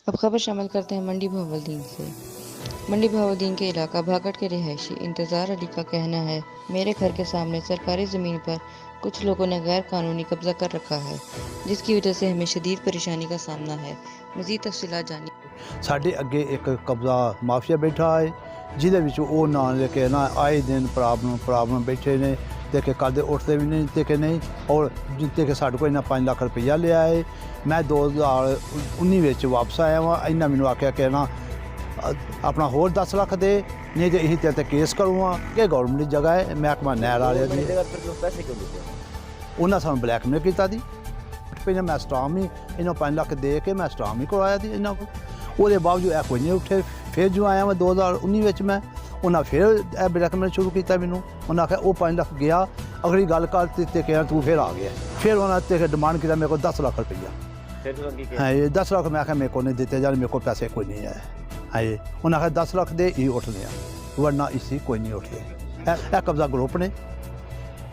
अब खबर शामिल करते हैं मंडी बहावलदीन से। मंडी बहावलदीन के इलाका भागड़ के रिहायशी इंतज़ार अली का कहना है, मेरे घर के सामने सरकारी ज़मीन पर कुछ लोगों ने गैर कानूनी कब्जा कर रखा है, जिसकी वजह से हमें शदीद परेशानी का सामना है। मज़ीद तफसीलात जानिए। ਸਾਡੇ ਅੱਗੇ ਇੱਕ ਕਬਜ਼ਾ ਮਾਫੀਆ ਬੈਠਾ ਹੈ, ਜਿਹਦੇ ਵਿੱਚ ਉਹ ਨਾਂ ਲੈ ਕੇ ਨਾ ਆਏ ਦਿਨ ਪ੍ਰੋਬਲਮ ਬੈਠੇ ਨੇ ਤੇ ਕਿ ਕਦੇ ਉੱਠਦੇ ਵੀ ਨਹੀਂ ਤੇ ਕਿ ਨਹੀਂ। ਔਰ ਜਿੱਤੇ ਕਿ ਸਾਡੇ ਕੋਲ ਇਹਨਾਂ 5 ਲੱਖ ਰੁਪਈਆ ਲਿਆ ਹੈ। ਮੈਂ 2019 ਵਿੱਚ ਵਾਪਸ ਆਇਆ ਵਾਂ। ਇਹਨਾਂ ਮੈਨੂੰ ਆਖਿਆ ਕਿ ਨਾ ਆਪਣਾ ਹੋਰ 10 ਲੱਖ ਦੇ, ਨਹੀਂ ਤੇ ਅਸੀਂ ਤੇਰੇ 'ਤੇ ਕੇਸ ਕਰੂੰਗਾ ਕਿ ਗਵਰਨਮੈਂਟ ਦੀ ਜਗ੍ਹਾ ਹੈ, ਮਹਿਕਮਾ ਨਹਿਰ ਵਾਲਿਆਂ ਦੀ। ਉਹਨਾਂ ਸਾਨੂੰ ਬਲੈਕਮੇਲ ਕੀਤਾ ਦੀ ਪਹਿਲਾਂ ਮੈਂ ਸਟਾਮ ਹੀ ਇਹਨਾਂ 5 ਲੱਖ ਦੇ ਕੇ ਮੈਂ ਸਟਾਮ ਹੀ ਕਰਵਾਇਆ ਸੀ ਇਹਨਾਂ ਕੋਲ। ਉਹਦੇ ਬਾਵਜੂਦ ਇਹ ਕੋਈ ਨਹੀਂ ਉੱਠੇ। ਫਿਰ ਜੋ ਆਇਆ ਮੈਂ 2019 ਵਿੱਚ ਮੈਂ ਉਹਨਾਂ ਫਿਰ ਇਹ ਬਲੈਕਮੇਲ ਸ਼ੁਰੂ ਕੀਤਾ ਮੈਨੂੰ। ਉਹਨਾਂ ਆਖਿਆ ਉਹ 5 ਲੱਖ ਗਿਆ, ਅਗਲੀ ਗੱਲ ਕਰ ਤੇ ਕਿਹਾ ਤੂੰ ਫਿਰ ਆ ਗਿਆ। ਫਿਰ ਉਹਨਾਂ ਤੇ ਡਿਮਾਂਡ ਕੀਤਾ ਮੇਰੇ ਕੋਲ 10 ਲੱਖ ਰੁਪਈਆ। ਹਾਂ ਇਹ 10 ਲੱਖ ਮੈਂ ਆਖਿਆ ਮੇਰੇ ਕੋਲ ਨਹੀਂ ਦਿੱਤੇ ਜਾਣ, ਮੇਰੇ ਕੋਲ ਪੈਸੇ ਕੋਈ ਨਹੀਂ ਹੈ। ਹਾਂ ਉਹਨਾਂ ਆਖਿਆ 10 ਲੱਖ ਦੇ ਹੀ ਉੱਠਦੇ ਆ, ਵਰਨਾ ਇਸੀ ਕੋਈ ਨਹੀਂ ਉੱਠਦੇ। ਇਹ ਕਬਜ਼ਾ ਗਰੁੱਪ ਨੇ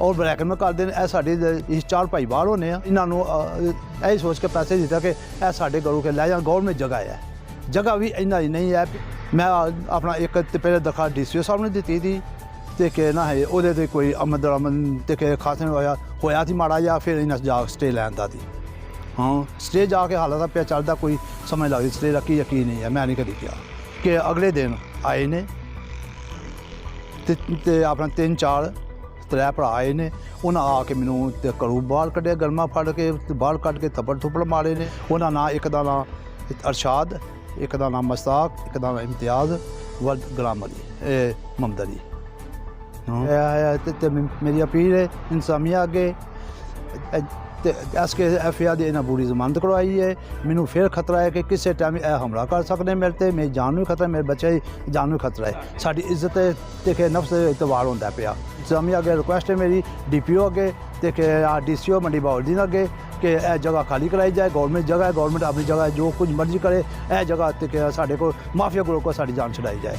ਔਰ ਬਲੈਕਮੇਲ ਕਰਦੇ ਨੇ। ਇਹ ਸਾਡੇ ਇਸ 4 ਭਾਈ ਬਾਹਰ ਹੋਣੇ ਆ, ਇਹਨਾਂ ਨੂੰ ਇਹ ਸੋਚ ਕੇ ਪੈਸੇ ਦਿੱਤਾ ਕਿ ਇਹ ਸਾਡੇ ਘਰੋਂ ਕੇ ਲੈ ਜਾਣ। ਗਵਰਨਮੈਂਟ ਜਗ੍ਹਾ ਹੈ, ਜਗ੍ਹਾ ਵੀ ਇਹਨਾਂ ਦੀ ਨਹੀਂ ਹੈ। ਮੈਂ ਆਪਣਾ ਇੱਕ ਤੇ ਪਹਿਲੇ ਦਰਖਾਸਤ DCO ਸਾਹਿਬ ਨੇ ਦਿੱਤੀ ਸੀ ਤੇ ਕਿ ਨਾ ਹੈ ਉਹਦੇ 'ਤੇ ਕੋਈ ਅਮਦ ਤੇ ਕਿ ਖਾਸ ਹੋਇਆ ਸੀ ਮਾੜਾ ਜਿਹਾ। ਫਿਰ ਇਹਨਾਂ ਜਾ ਸਟੇ ਲੈਣ ਦਾ ਸੀ। ਹਾਂ ਸਟੇ ਜਾ ਕੇ ਹਾਲਾਂ ਦਾ ਪਿਆ ਚੱਲਦਾ, ਕੋਈ ਸਮਝ ਲੱਗਦੀ ਸਟੇ ਦਾ ਕੀ ਯਕੀਨ ਨਹੀਂ ਹੈ। ਮੈਂ ਨਹੀਂ ਕਦੀ ਕਿਹਾ ਕਿ ਅਗਲੇ ਦਿਨ ਆਏ ਨੇ ਤੇ ਆਪਣਾ 3 ਭਰਾ ਆਏ ਨੇ। ਉਹਨਾਂ ਆ ਕੇ ਮੈਨੂੰ ਤੇ ਘਰੋਂ ਬਾਹਰ ਕੱਢਿਆ, ਗਲਮਾ ਫੜ ਕੇ ਬਾਹਰ ਕੱਢ ਕੇ ਥੱਪੜ ਮਾਰੇ ਨੇ। ਉਹਨਾਂ ਨਾਂ ਇੱਕ ਦਾ ਨਾਂ ਅਰਸ਼ਾਦ, ਇੱਕ ਦਾ ਨਾਮ ਮਸਤਾਕ, ਇੱਕ ਦਾ ਨਾਮ ਇਮਤਿਆਜ਼ ਵ ਗੁਲਾਮ ਅਲੀ ਮਮਦ ਅਲੀ। ਤੇ ਮੇਰੀ ਅਪੀਲ ਹੈ ਇਨਸਾਨੀਅਤ ਅੱਗੇ ਤੇ SKFA ਦੀ ਇਹਨਾਂ ਪੂਰੀ ਜ਼ਮਾਨਤ ਕਰਵਾਈ ਹੈ। ਮੈਨੂੰ ਫਿਰ ਖਤਰਾ ਹੈ ਕਿ ਕਿਸੇ ਟਾਈਮ ਇਹ ਹਮਲਾ ਕਰ ਸਕਦੇ ਮੇਰੇ 'ਤੇ। ਮੇਰੀ ਜਾਨ ਨੂੰ ਖਤਰਾ, ਮੇਰੇ ਬੱਚੇ ਦੀ ਜਾਨ ਨੂੰ ਖਤਰਾ ਹੈ। ਸਾਡੀ ਇੱਜ਼ਤ ਤੇ ਕਿ ਨਫਸ ਇਤਬਾਰ ਹੁੰਦਾ ਪਿਆ। ਇਨਸਾਨੀਅਤ ਅੱਗੇ ਰਿਕੁਐਸਟ ਹੈ ਮੇਰੀ DPO ਅੱਗੇ ਤੇ ਕਿ DCO ਮੰਡੀ ਬਹਾਵਲਦੀਨ ਅੱਗੇ ਕਿ ਇਹ ਜਗ੍ਹਾ ਖਾਲੀ ਕਰਾਈ ਜਾਏ। ਗੌਰਮੈਂਟ ਜਗ੍ਹਾ ਹੈ, ਗੌਰਮੈਂਟ ਆਪਣੀ ਜਗ੍ਹਾ ਹੈ, ਜੋ ਕੁਝ ਮਰਜ਼ੀ ਕਰੇ। ਇਹ ਜਗ੍ਹਾ ਤੇ ਕਿ ਸਾਡੇ ਕੋਲ ਮਾਫੀਆ ਗਰੁੱਪ ਕੋਲ ਸਾਡੀ ਜਾਨ ਛੁਡਾਈ ਜਾਏ।